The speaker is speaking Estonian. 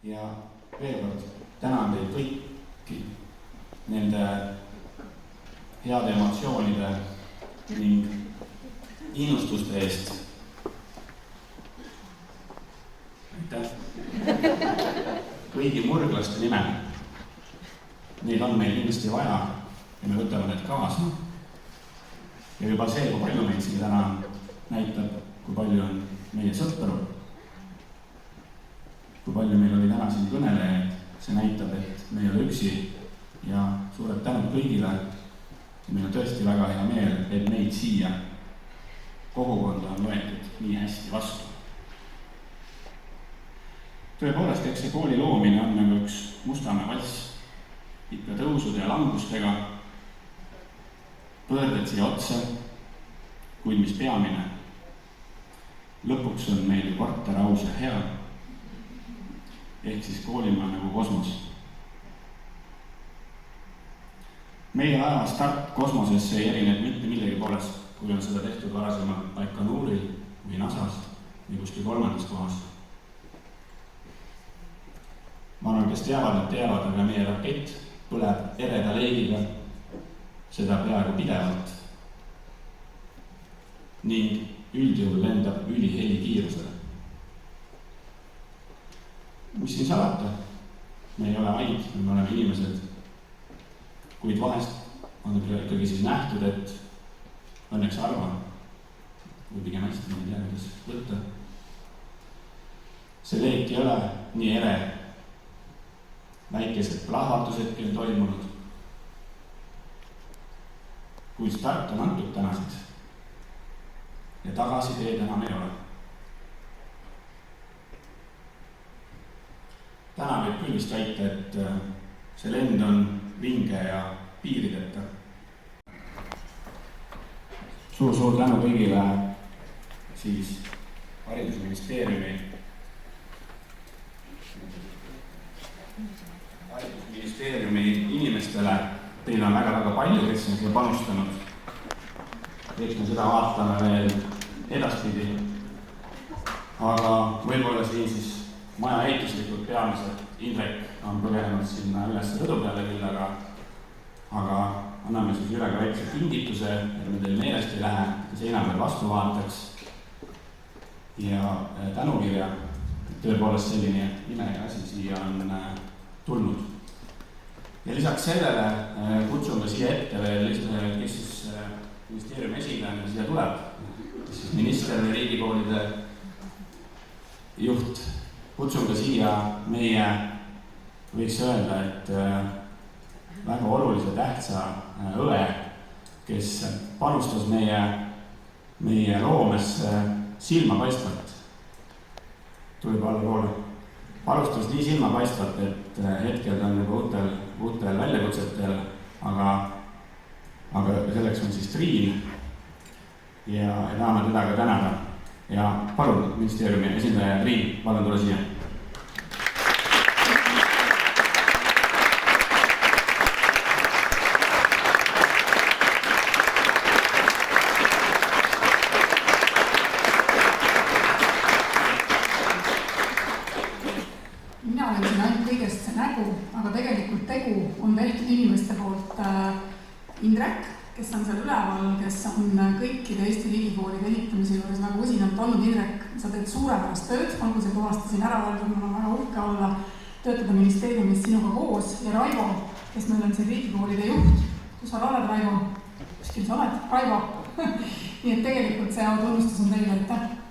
ja veel kord tänan teid kõiki nende heade emotsioonide ning innustuste eest. Aitäh! Kõigi murglaste nimel. Neid on meil kindlasti vaja ja me võtame need kaasa. Ja juba see, kui palju meid siin täna näitab, kui palju on meie sõpru, kui palju meil oli täna siin kõnelejaid, see näitab, et me ei ole üksi ja suured tänud kõigile. Ja meil on tõesti väga hea meel, et meid siia kogukonda on võetud nii hästi vastu. Tõepoolest, eks see kooli loomine on nagu üks Mustamäe valss, ikka tõusude ja langustega, pöörded siia otsa, kuid mis peamine, lõpuks on meil korter aus ja hea, ehk siis koolimaa nagu kosmos. Meie laeva start kosmosesse ei erineb mitte millegi poolest, kui on seda tehtud varasemalt Baikanuuril või NASAs või kuskil kolmandas kohas. Ma arvan, kes teavad, aga meie rakett põleb ereda leigiga, seda peaaegu pidevalt ning üldjuhul lendab üliheli kiirusele. Mis siin salata? Me ei ole vaid, me oleme inimesed, kuid vahest on ikkagi siis nähtud, et õnneks arva või pigem hästi, ma ei tea, kuidas võtta. See leek ei ole nii ere. Väikesed plahvatusedki on toimunud. Kui start on antud tänaseks ja tagasiteed enam ei ole. Täna võib küll vist väita, et see lend on vinge ja piirideta. Suur tänu kõigile siis haridusministeeriumi inimestele. Teil on väga palju, kes on siia panustanud. Eks me seda vaatame veel edaspidi. Aga võib-olla siin siis maja ehituslikud peamised Indrek on põgenenud sinna üles rõdu peale küll, aga anname siis üle ka väikse kingituse, et me teil meelest ei lähe, seina peal vastu vaataks ja tänukirja. Tõepoolest selline imeline asi siia on tulnud. Ja lisaks sellele kutsume siia ette veel, kes siis ministeeriumi esindajana siia tuleb, kes siis minister või riigikoolide juht. Kutsume siia meie, võiks öelda, et väga olulise tähtsa õe, kes panustas meie loomesse silmapaistvalt. Tuleb alla poole. Panustas nii silmapaistvalt, et hetkel on juba uutel väljakutsetel, aga selleks on siis Triin ja tahame teda ka tänada. Ja palun ministeeriumi esindaja Triin, palun tule siia. Mina olen siin ainult kõigest see nägu, aga tegelikult tegu on tehtud inimeste poolt Indrek, kes on seal üleval, kes on kõikide Eesti riigikoolide ehitamise juures väga usinalt olnud. Indrek, sa teed suurepärast tööd, olgu see kõvasti siin ära öeldud, mul on väga uhke olla, töötada ministeeriumis sinuga koos. Ja Raivo, kes meil on siin riigikoolide juht. Kus sa oled, Raivo? Kuskil sa oled? Raivo? Nii et tegelikult see tunnustus on teile, aitäh!